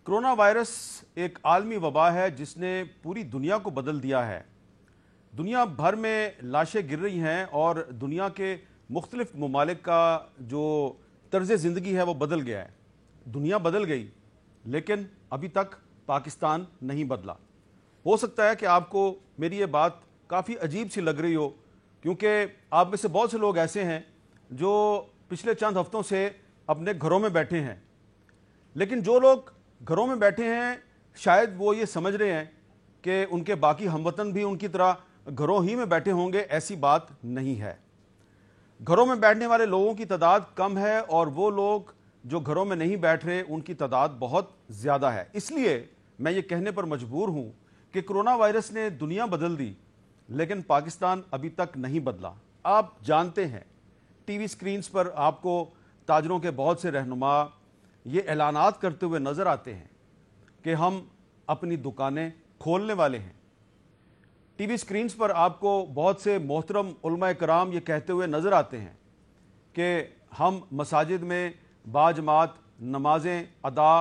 Corona virus एक आलमी वबा है जिसने पूरी दुनिया को बदल दिया है। दुनिया भर में लाशें गिर रही हैं और दुनिया के मुख्तलिफ ममालिक का जो तर्ज ज़िंदगी है वो बदल गया है। दुनिया बदल गई लेकिन अभी तक पाकिस्तान नहीं बदला। हो सकता है कि आपको मेरी ये बात काफ़ी अजीब सी लग रही हो, क्योंकि आप में से बहुत से लोग ऐसे हैं जो पिछले चंद हफ्तों से अपने घरों में बैठे हैं। लेकिन जो लोग घरों में बैठे हैं शायद वो ये समझ रहे हैं कि उनके बाकी हमवतन भी उनकी तरह घरों ही में बैठे होंगे। ऐसी बात नहीं है। घरों में बैठने वाले लोगों की तादाद कम है और वो लोग जो घरों में नहीं बैठ रहे उनकी तादाद बहुत ज़्यादा है। इसलिए मैं ये कहने पर मजबूर हूँ कि कोरोना वायरस ने दुनिया बदल दी लेकिन पाकिस्तान अभी तक नहीं बदला। आप जानते हैं टीवी स्क्रीन्स पर आपको ताजरों के बहुत से रहनुमा ये ऐलानात करते हुए नज़र आते हैं कि हम अपनी दुकानें खोलने वाले हैं। टीवी स्क्रीन्स पर आपको बहुत से मोहतरम उलमा कराम ये कहते हुए नज़र आते हैं कि हम मसाजिद में बाजमात नमाजें अदा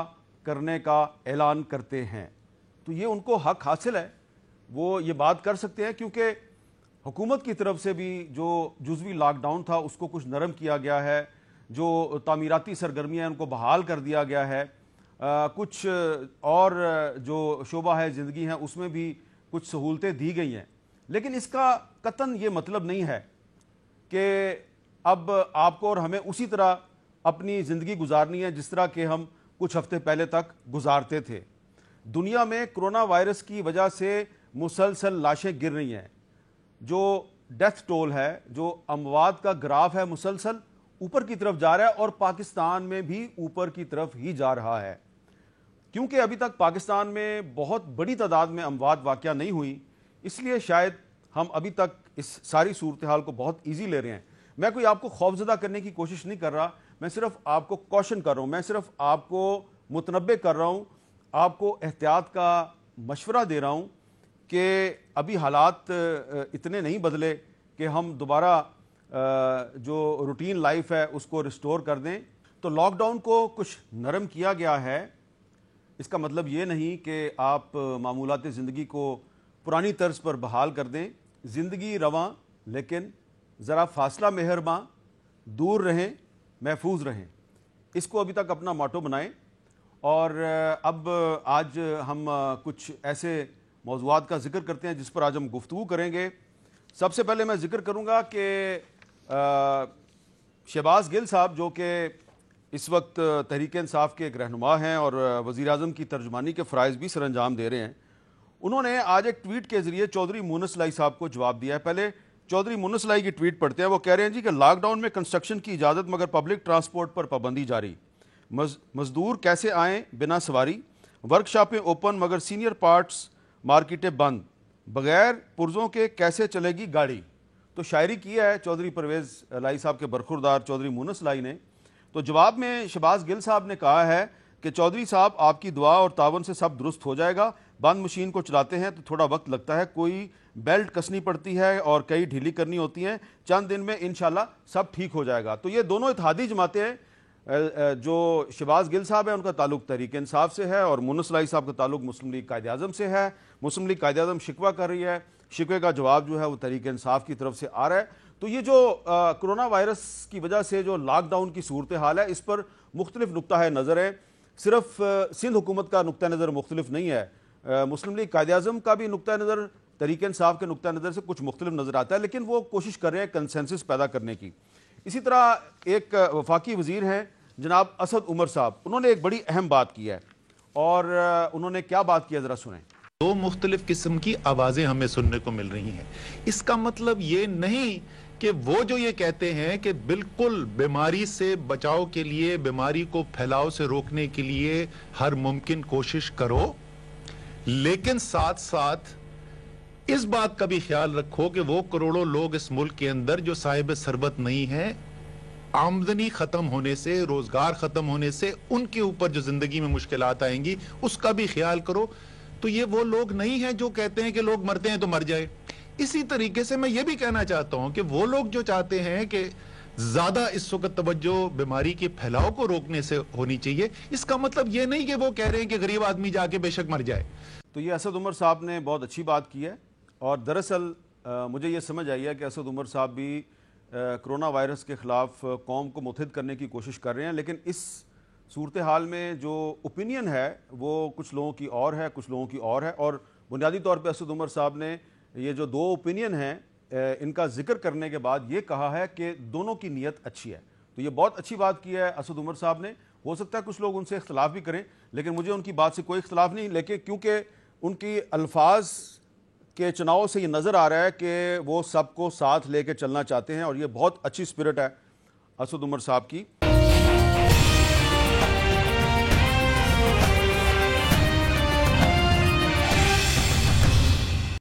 करने का ऐलान करते हैं। तो ये उनको हक हासिल है, वो ये बात कर सकते हैं, क्योंकि हुकूमत की तरफ से भी जो जुज़वी लॉकडाउन था उसको कुछ नरम किया गया है, जो तामीराती सरगर्मियाँ उनको बहाल कर दिया गया है, कुछ और जो शोबा है ज़िंदगी है उसमें भी कुछ सहूलतें दी गई हैं। लेकिन इसका कतन ये मतलब नहीं है कि अब आपको और हमें उसी तरह अपनी ज़िंदगी गुजारनी है जिस तरह के हम कुछ हफ्ते पहले तक गुजारते थे। दुनिया में कोरोना वायरस की वजह से मुसलसल लाशें गिर रही हैं। जो डेथ टोल है, जो अमवात का ग्राफ है, मुसलसल ऊपर की तरफ जा रहा है और पाकिस्तान में भी ऊपर की तरफ ही जा रहा है। क्योंकि अभी तक पाकिस्तान में बहुत बड़ी तादाद में अमवात वाक़या नहीं हुई, इसलिए शायद हम अभी तक इस सारी सूरत हाल को बहुत ईजी ले रहे हैं। मैं कोई आपको खौफजदा करने की कोशिश नहीं कर रहा, मैं सिर्फ आपको कॉशन कर रहा हूँ, मैं सिर्फ आपको मुतनब्बे कर रहा हूँ, आपको एहतियात का मशवरा दे रहा हूँ कि अभी हालात इतने नहीं बदले कि हम दोबारा जो रूटीन लाइफ है उसको रिस्टोर कर दें। तो लॉकडाउन को कुछ नरम किया गया है, इसका मतलब ये नहीं कि आप मामूलात ज़िंदगी को पुरानी तर्ज पर बहाल कर दें। ज़िंदगी रवां लेकिन ज़रा फासला मेहरबां, दूर रहें महफूज रहें, इसको अभी तक अपना मोटो बनाएं। और अब आज हम कुछ ऐसे मौज़ूआत का जिक्र करते हैं जिस पर आज हम गुफ्तगू करेंगे। सबसे पहले मैं जिक्र करूँगा कि शहबाज गिल साहब, जो कि इस वक्त तहरीक इंसाफ के एक रहनुमा हैं और वज़ीर आज़म की तर्जुमानी के फ़राइज़ भी सर अंजाम दे रहे हैं, उन्होंने आज एक ट्वीट के ज़रिए चौधरी मुनस लाई साहब को जवाब दिया है। पहले चौधरी मुनस लाई की ट्वीट पढ़ते हैं। वो कह रहे हैं जी कि लॉकडाउन में कंस्ट्रक्शन की इजाज़त मगर पब्लिक ट्रांसपोर्ट पर पाबंदी जारी, मजदूर कैसे आएँ बिना सवारी, वर्कशॉपें ओपन मगर सीनियर पार्ट्स मार्केटें बंद, बगैर पुर्जों के कैसे चलेगी गाड़ी। तो शायरी की है चौधरी परवेज़ लाई साहब के बरखुरदार चौधरी मुनस लाई ने। तो जवाब में शहबाज गिल साहब ने कहा है कि चौधरी साहब आपकी दुआ और तावन से सब दुरुस्त हो जाएगा। बंद मशीन को चलाते हैं तो थोड़ा वक्त लगता है, कोई बेल्ट कसनी पड़ती है और कई ढीली करनी होती हैं, चंद दिन में इंशाल्लाह सब ठीक हो जाएगा। तो ये दोनों इत्तेहादी जमातें हैं। जो शहबाज गिल साहब है उनका ताल्लुक तहरीक इंसाफ से है और मुनस लाई साहब का ताल्लुक मुस्लिम लीग कायदे आज़म से है। मुस्लिम लीग कायदे आज़म शिकवा कर रही है, शिकवे का जवाब जो है वो तहरीक इंसाफ की तरफ से आ रहा है। तो ये जो कोरोना वायरस की वजह से जो लॉकडाउन की सूरत हाल है, इस पर मुख्तलिफ नुक्ता है नज़र है। सिर्फ सिंध हुकूमत का नुक्ता नज़र मुख्तलिफ नहीं है, मुस्लिम लीग कायदे आज़म का भी नुक्ता नज़र तहरीक इंसाफ के नुक्ता नज़र से कुछ मुख्तलिफ नज़र आता है, लेकिन वो कोशिश कर रहे हैं कंसेंसस पैदा करने की। इसी तरह एक वफाकी वज़ीर हैं जनाब असद उमर साहब, उन्होंने एक बड़ी अहम बात की है और उन्होंने क्या बात किया ज़रा सुनें। दो मुख्तलिफ किस्म की आवाज़ें हमें सुनने को मिल रही हैं। इसका मतलब ये नहीं कि वो जो ये कहते हैं कि बिल्कुल बीमारी से बचाव के लिए, बीमारी को फैलाव से रोकने के लिए हर मुमकिन कोशिश करो, लेकिन साथ साथ इस बात का भी ख्याल रखो कि वो करोड़ों लोग इस मुल्क के अंदर जो साहिब सरबत नहीं है, आमदनी खत्म होने से, रोजगार खत्म होने से उनके ऊपर जो जिंदगी में मुश्किलात आएंगी उसका भी ख्याल करो। तो ये वो लोग नहीं हैं जो कहते हैं कि लोग मरते हैं तो मर जाए। इसी तरीके से मैं ये भी कहना चाहता हूं कि वो लोग जो चाहते हैं कि ज्यादा इस वक्त तवज्जो बीमारी के फैलाव को रोकने से होनी चाहिए। इसका मतलब ये नहीं कि वो कह रहे हैं कि गरीब आदमी जाके बेशक मर जाए। तो ये असद उमर साहब ने बहुत अच्छी बात की है, और दरअसल मुझे ये समझ आई है कि असद उमर साहब भी कोरोना वायरस के ख़िलाफ़ कौम को मुत्तहिद करने की कोशिश कर रहे हैं, लेकिन इस सूरत हाल में जो ओपिनियन है वो कुछ लोगों की और है, कुछ लोगों की और है। और बुनियादी तौर पे असद उमर साहब ने ये जो दो ओपिनियन हैं इनका जिक्र करने के बाद ये कहा है कि दोनों की नीयत अच्छी है। तो ये बहुत अच्छी बात की है असद उमर साहब ने। हो सकता है कुछ लोग उनसे इख्तलाफ भी करें, लेकिन मुझे उनकी बात से कोई इख्तलाफ नहीं, लेकिन क्योंकि उनकी अल्फाज के चुनाव से ये नज़र आ रहा है कि वो सबको साथ लेके चलना चाहते हैं, और ये बहुत अच्छी स्पिरिट है असद उमर साहब की।